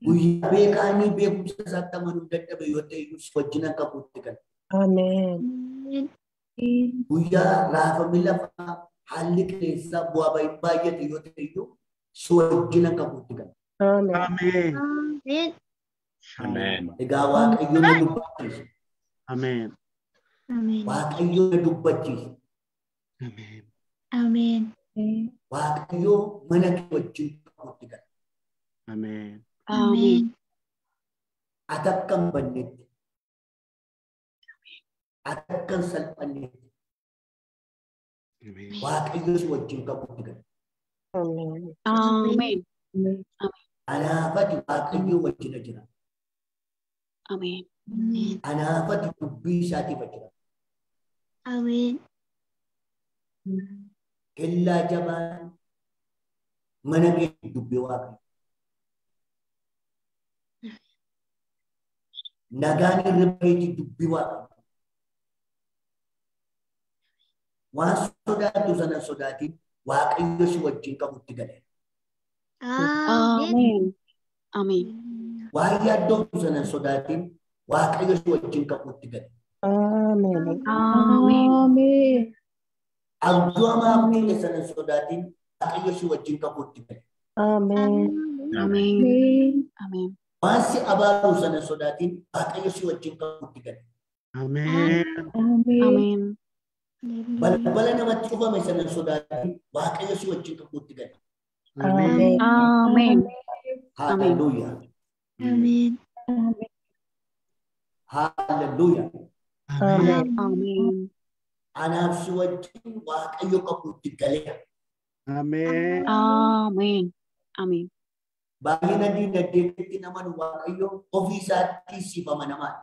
Guyyaa beekaanii beekumsa isaatti amanuu dadhabe yoo ta'eyyuu si wajjin akka qabutti gala. Amen. Guyyaa raafamni lafaa haalli qilleensaa bu'aa baay'ate yoo ta'eyyuu si wajjin akka qabutti gala. Amen. Ameen. Ameen. Amen. Egaa waaqayyo na dubbachiisa. Ameen. Ameen. Waaqayyo na dubbachiisa. Ameen. Ameen. Waaqayyo mana kee wajjin qabutti gala. Ameen. Ameen. Ati akka hin bannetti. Ati akka hin salphannetti. Ameen. Waaqayyo si wajjin qabutti gala. Amen. Ameen. Anaafati waaqayyo wajjin jira. Ameen. Anaafati dubbii isaatiif jira. Ameen. Kellaa jabaan mana kee dubbii waaqayyo. Nagaan irra keetii dubbii waaqayyo. Waan sodaatu sana sodaatiin waaqayyo si wajjin qabutti gale. Ameen. Ameen. Waan yaaddoomtu sana sodaatiin waaqayyo si wajjin qabutti gale. Amen. Ameen. Abduu hamaaf ta'e sana sodaatiin waaqayyo si wajjin qabutti gale. Amen. Ameen. Ameen. Waan si abaaru sana sodaatiin waaqayyo si wajjin qabutti gale. Ameen. Ameen. Balbala namatti cufame sana sodaatiin waaqayyo si wajjin qabutti gale. Ameen. Ameen. Hallelujah. Ameen. Hallelujah. Ameen. Ameen. Anaaf si wajjin waaqayyo qabutti galeera. Ameen. Ameen. Ameen. Baay'ina dinagdeetti naman waaqayyo ofii isaatti siif amanamaadha.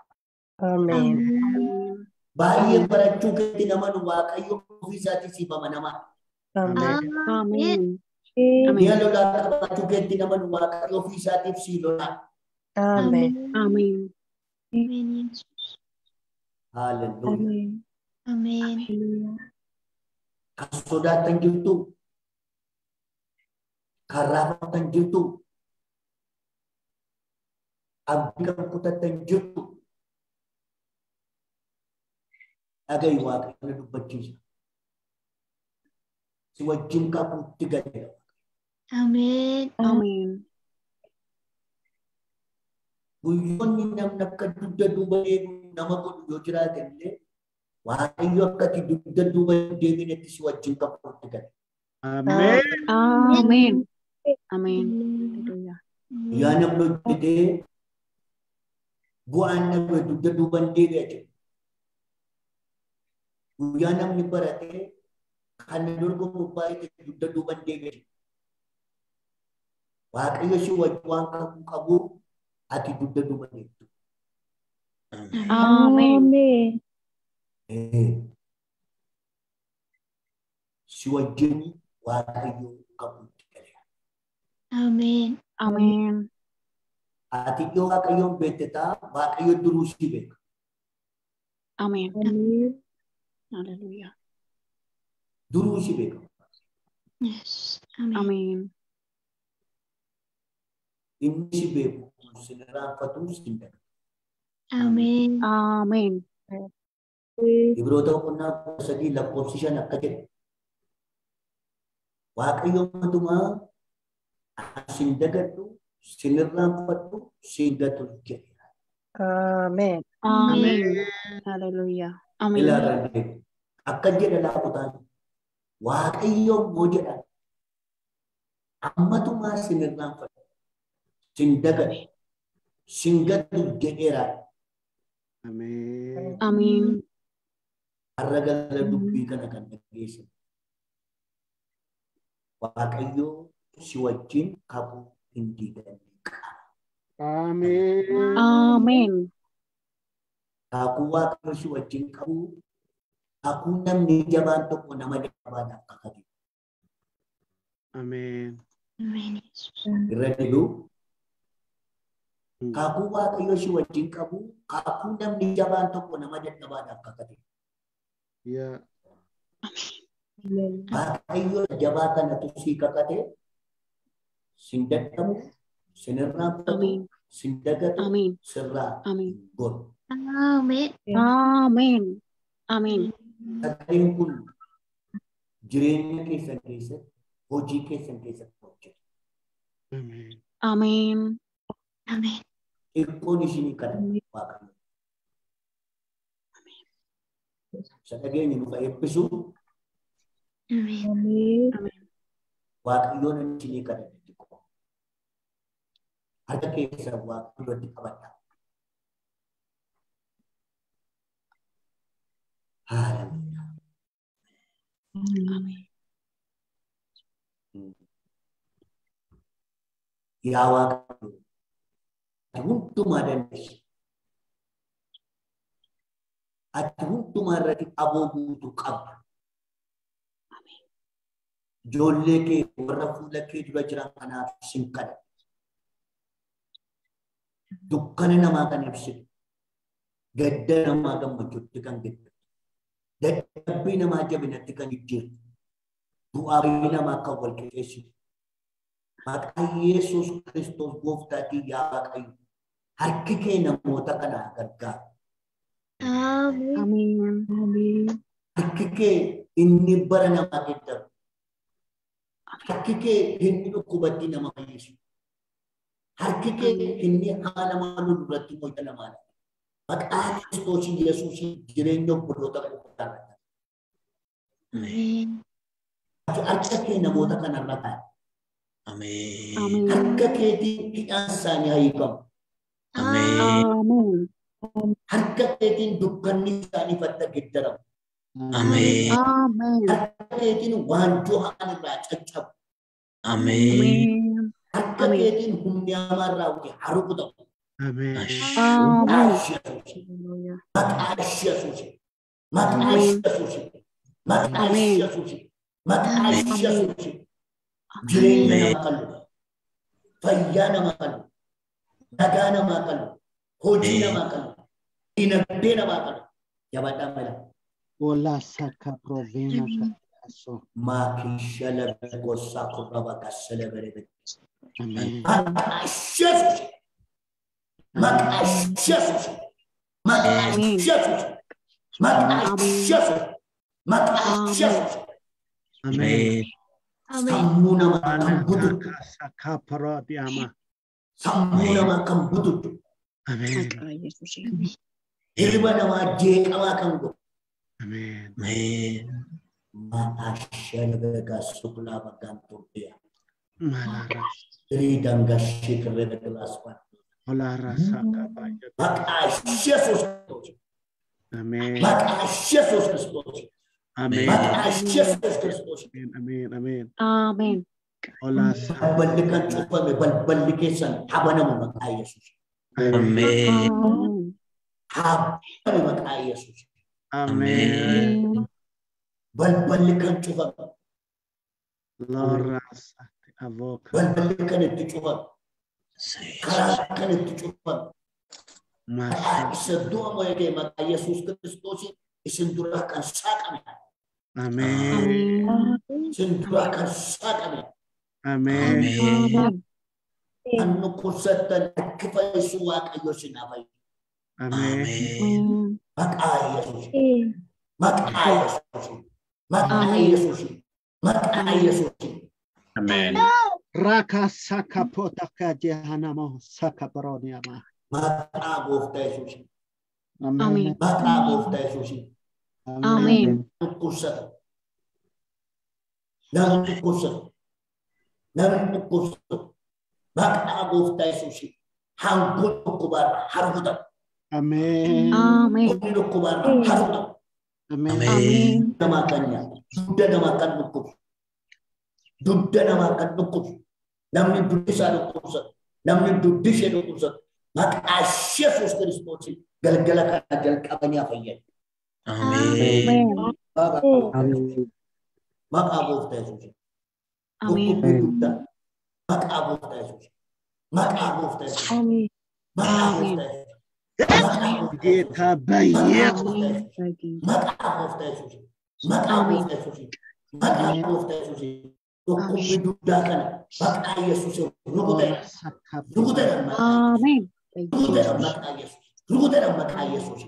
Amen. Baay'ee barachuu keetti naman waaqayyo ofii isaatti siif amanamaadha. Amen. Ameen. Mi'a lolaa qabaachuu keetti naman waaqayyo ofii isaatiif si lolaa. Amen. Ameen. Ameen. Hallelujah. Ameen. Kan sodaatan jirtu, kan raafatan jirtu, abdii kan kutatan jirtu, dhaga'i waaqayyo na dubbachiisa. Si wajjin qabutti galeera. Ameen. Ameen. Guyyoonni namni akka dugda duuba deemu nama godhu yoo jiraate illee waaqayyo akkati dugda duuba deebinetti si wajjin qabutti gale. Ameen. Ameen. Ameen. Yaa namni hojjetee bu'aan nama dugda duuba hin deebi'a jedhu. Guyyaa namni baratee kan dorgomu baay'ee dugda duuba hin deebi'a jedhu. Waaqayyo si wajjin waan qabu ati dugda duuba deemtu. Ameen. Si wajjin waaqayyo qabutti gale. Ameen. Ameen. Ati yoo waaqayyoon beekte ta'a waaqayyo duruu si beeka. Ameen. Hallelujah. Duruu si beeka. Yes. Ameen. Inni si beeku sin raanfatu sin beeka. Ameen. Ameen. Ibroota 3:5 akka jedhe. Waaqayyo matumaa sin dagadhu sin raanfatu sin gatu jedhe. Amen. Ameen. Hallelujah. Ameen. Ilaalee akka jedhe laafutaan waaqayyo moo jedha ammatumaa sin raanfatu sin dagadhu sin gatu jedheera. Amin. Amin. Har'a galgala dubbii kana kan dhageessan. Waaqayyo si wajjin kakuu hin diiganne qaba. Amin. Amen. Kakuu Waaqayyo si wajjin qabu, kakuu namni jabaan tokko nama jabaadhaaf kakate. Amin. Irra jiru kakuu Waaqayyo si wajjin qabu, kakuu namni jabaan tokko nama jabaadhaaf kakate. Yeah. Waaqayyo jabaa kanatu si kakate, sin dadhabu, sin irraanfatu, Amin. sin dagatu, Amin. sirraa Amin. godhu. Amen. Amen. Amen. Sagaleen kun jireenya keessan keessatti, hojii keessan keessatti hojjetu. Amen. Amen. Amen. Xiqqoon isinii kana Waaqayyo. Isa dhageenye nuuf eebbisu Amen. Waaqayyoon isinii kana xiqqoo. Harka keessan Waaqayyotti qabadha. Hallelujah. Amen. Yaa Waaqayyo, ati hundumaa dandeessa. Ati hundumaa irratti aboo guutuu qabda. Ijoollee kee warra fuula kee dura jiran kanaaf sin kadha. Dukkana namaa kan ibsitu, gadda namaa gammachuutti kan geeddartu, dadhabbii namaa jabinatti kan jijjiirtu, bu'aa bayii namaa kan wal qixxeessitu. Maqaa Yesuus Kiristoos Gooftaatii yaa Waaqayyo, harki kee namoota kanaa gargaara. Amen. Amen. Harki kee inni bara namaa geeddaru. Harki kee inni dhukkubatti nama fayyisu. Harki kee inni haala namaa duratti mo'ita namaadha. Maqaa Kiristoos Yesuus jireenya obboloota kanarra. Harka kee namoota kanarra ta'a. Amen. Harka keetiin hidhaan isaanii hiikamu. Amen. Harka keetiin dukkanni isaanii fadda geeddaramu. Amen. Harka keetiin waanjoo haan irraa caccabu. Amen. Harka keetiin humni hamaa irraa wuce harukutamu. Amen. Amen. Maqaa Yesuus. Maqaa Yesuus. Maqaa Yesuus. Maqaa Yesuus. Jireenya namaa qalu. Fayyaa namaa qalu. Nagaa namaa qalu. Hojii namaa qalu. Dinagdee namaa qalu. Jabaadhaan mala. Ola saka provena kaso. Maakishala gosaa kurraba kassala berebe. Amen. Maqaa Yesuus. Maqaa Yesuus. Maqaa Yesuus. Maqaa Yesuus. Maqaa Yesuus. Amen. Sammuu namaa kan bututu. Saka parodiama. Sammuu namaa kan bututu. Amen. Hirriba namaa jeeqamaa kan godhu. Amen. Maqaa suklaa bagaan turbiya. Malaras. Ridangashii kirrebe kilaasfaa. Ola rasa kabaya. Maqaa Yesuus Kiristoos. Amen. Maqaa Yesuus Kiristoos. Amen. Maqaa Yesuus Kiristoos. Amen. Amen. Amen. Ola saka. Balballi kan cufame balballi keessan habanamu maqaa Yesuus. Amen. Habanamu maqaa Yesuus. Amen. Balballi kan cufame. Lora sati avoka. Balballi kan itti cufame. Karaa kan itti cufame. Masha. Isa du'a mo'ee maqaa Yesuus Kiristoos isin dura kan saaqame. Amen. Isin dura kan saaqame. Amen. Kan nukkubsattan akka fayyisu Waaqayyo isin haa fayyisu. Amen. Maqaa Yesuus. Maqaa Yesuus. Maqaa Yesuus. Maqaa Yesuus. Amen. Raka saka potaka jehanamo saka parodiama. Maqaa Gooftaa Yesuus. Amen. Maqaa Gooftaa Yesuus. Amen. Nukkubsatu. Namni nukkubsatu. Namni nukkubsatu. Maqaa Gooftaa Yesuus. Hanguun dhukkubaarra harkutamu. Amin. Amin. Humni dhukkubaarraa hafudha. Amin. Namaa kan nyaatu, dugda namaa kan dhukkubu, dugda namaa kan dhukkubu, namni dugdi isaa dhukkubsatu, namni dugdi ishee dhukkubsatu, maqaa Yesuus Kiristoosiin galgala kana jalqabanii haa fayyadu. Amin. Maqaa Gooftaa Yesuus. Amin. Dhukkubbii dugdaa maqaa Gooftaa Yesuus. Maqaa Gooftaa Yesuus. Amin. Maqaa Amin. Gooftaa Yesuus. Maqaa Gooftaa ጌታ Yesuus. በኢየሱስ Maqaa Gooftaa Yesuus. Maqaa Gooftaa Yesuus. Maqaa Gooftaa Yesuus. Dhukkubbii dugdaa kana maqaa Yesuus rukuteera. Rukuteera maqaa Amin. Rukuteera maqaa Yesuus. Rukuteera maqaa Yesuus.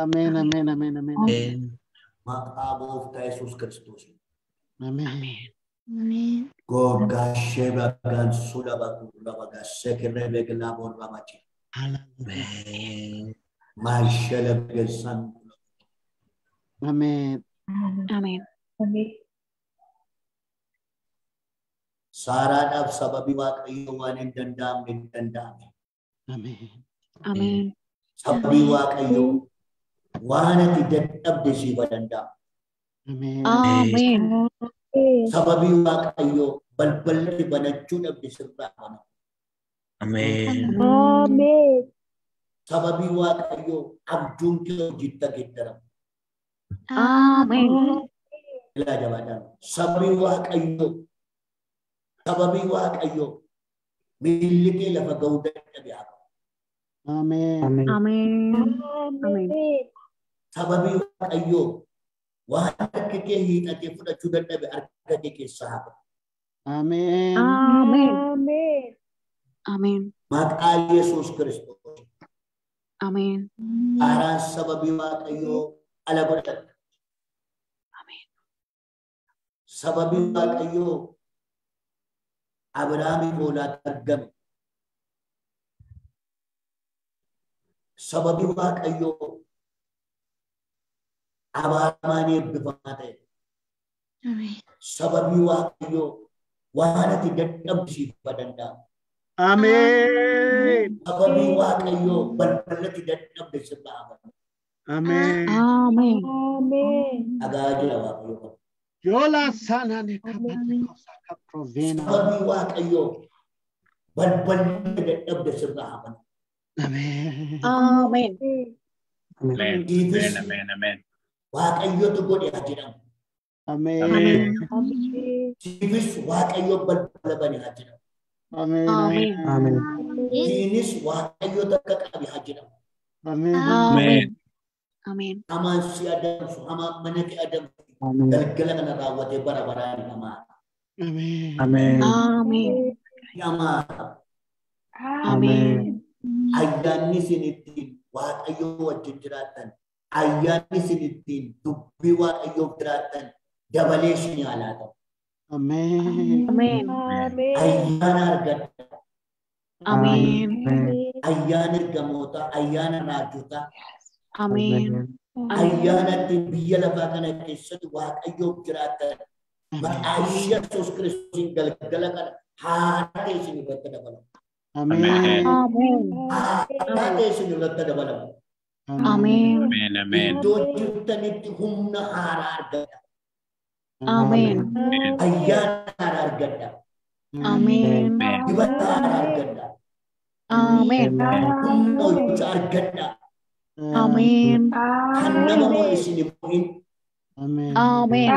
አሜን አሜን አሜን አሜን Maqaa Gooftaa Yesuus Kiristoos. አሜን Amin. Gogaashee bagaan suudha baguura bagaashee kirree beeklaa boorra machi. Maashee beeksaan. አሜን Amin. Saaraadhaaf sababii Waaqayyo waan hin danda'amne hin danda'amne. አሜን Amin. Sababii Waaqayyo waan ati dadhabde siif danda'a. አሜን Amin. Sababii Waaqayyo balballi banachuu dhabde sirraa bana. Sababii Waaqayyo abjuun kee hojiitti geeddarama. Amin. Ilaa jabaadhaan. Sababii Waaqayyo miilli kee lafa ga'uu dadhabe haa ta'u. አሜን Amin. Amin. Sababii Waaqayyo waan harka kee hiixatee fudhachuu dadhabe harka kee keessaa haa ta'u. አሜን Amin. Amin. Maqaa Yesuus Kiristoos. Amin. Haaraan sababii Waaqayyo ala godhatan. Amin. Sababii Waaqayyo Abrahaamii boolaatti argame. Sababii Waaqayyo Abrahaamaan eebbifamaa ta'e. Amin. Sababii Waaqayyo waan ati dadhabsiifuu danda'a. አሜን Sababii Waaqayyo balbalatti dadhabde sirraa bana. አሜን Amin. Dhagaa jira Waaqayyo. ዮላ ሳናኔ ካፓቲኮሳ ካፕሮቬና Sababii Waaqayyo balballi dadhabde sirraa bana. አሜን Amin. Amen. Dhiifis Amen. Amen. Waaqayyotu godhe haa jedhamu. አሜን Siifis Waaqayyo balbala bane haa jedhamu. አሜን Amin. Siinis Waaqayyotu akka qabe haa jedhamu. አሜን Amin. Amin. Hamaan si adamsu, hamaan mana kee adamsu. Galgala kana raawwatee bara baraan hamaa. አሜን Amin. Hamaa. Amin. Ayyaanni isin ittiin Waaqayyo wajjin jiraattan, ayyaanni isin ittiin dubbii Waaqayyoof jiraattan dabalee isin yaalaa ta'u. አሜን Amin. Ayyaana argadha. Amin. Ayyaana ergamootaa, ayyaana raajotaa, Amin. ayyaana ittiin biyya lafaa kana keessatti Waaqayyoof jiraattan. Maqaa Yesuus Kiristoosiin galgala kana haala isin irratti dabalamu. አሜን Amin. Haala isin irratti dabalamu. Amin. Amen. Amen. Iddoo jirtanitti humna haaraa argadha. Amin. Ayyaana haaraa argadha. Amin. Dibata haaraa argadha. Amin. Humna hojii argadha. Amin. Kan nama mul'isin hin አሜን Amin.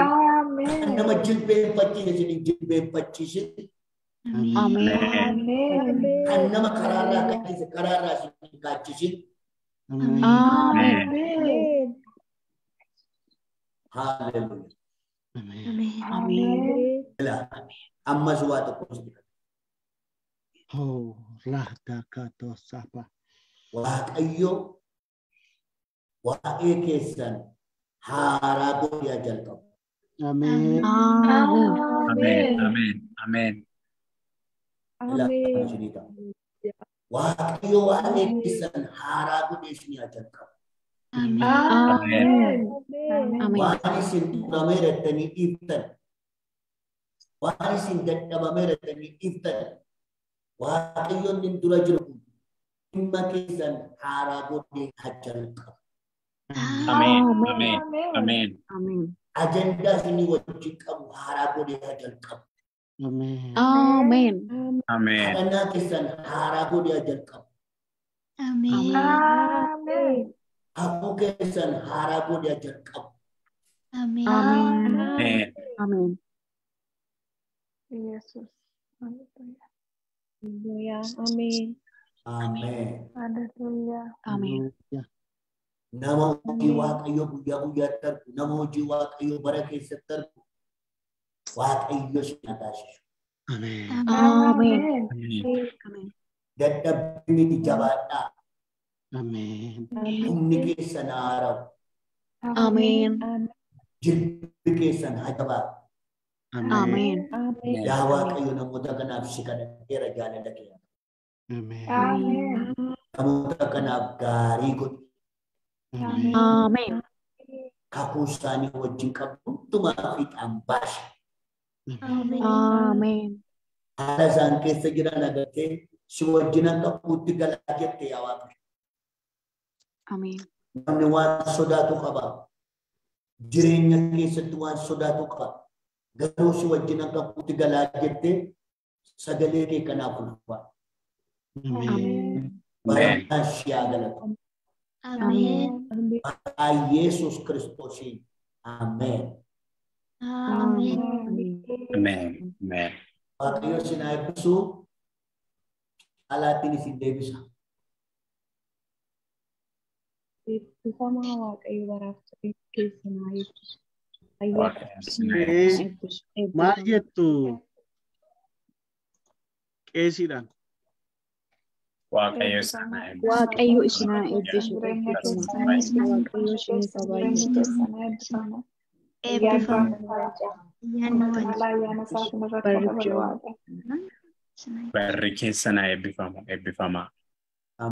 kan nama jilbeenfachiisin hin jilbeenfachiisin. Amin. Kan nama karaarraa kaachise karaarraa hin kaachisin. Amin. Hallelujah. Amin. Ilaa ammas waa tokko isin ኦ ራዳካቶ ሳፓ Waaqayyo waa'ee keessan haaraa godhee jalqabu. አሜን Amin. Amen. Amen. Amen. Ilaa isinii ta'a. Waaqayyo waa'ee keessan haaraa godhee isinii jalqabu. Amin. Amin. Waan isin turamee rattanii dhiiftan, waan isin dadhabamee rattanii dhiiftan, Waaqayyoon inni dura jiru kun dhimma keessan haaraa godhee jalqabu. Amen. Amen. Amen. Amen. Ajandaa isinii wajjin qabu haaraa godhee jalqabu. Amen. Amen. Amen. Kadhannaa keessan haaraa godhee jalqabu. Amen. Kakuu keessan haaraa godhee jalqabu. Amen. Amen. Amen. Yesus. Haleluya. Haleluya. Amin. Amen. Haleluya. Amen. Nama hojii Waaqayyoo guyyaa guyyaatti argu, nama hojii Waaqayyoo bara keessatti argu, Waaqayyo si taasisu. Amen. Amen. Amen. Dadhabbii miti jabaadhaa. Amen. Humni keessan haaraa'u. Amen. Jirbi keessan haa jabaatu. Amen. Yaa Waaqayyo namoota kanaaf si kadhateera jaalala kee. Amen. Amen. Namoota kanaaf gaarii godhi. Amen. Kakuu isaanii wajjin qabu hundumaa fiixaan baasi. Amen. Haala isaan keessa jiran agartee si wajjin akka kuutti galaa jette yaa Waaqayyo. Amen. Namni waan sodaatu qaba. Jireenya keessatti waan sodaatu qaba. Garuu si wajjin akka kuutti galaa jette sagalee kee kanaaf ulfa. Amen. Barabaan si haa galatu. Amen. Maqaa Yesus Kiristoosiin. Ameen. Amen. Amen. Amen. Waaqayyo isin haa eebbisu. Alaattiin isin deebisa. Eebbifama Waaqayyo baraaf ture keessan haa eebbisu. Maal jettu qeesiidhaan? Waaqayyo sana Waaqayyo isin haa eebbisu. Waaqayyo isin barri keessan haa eebbifamu.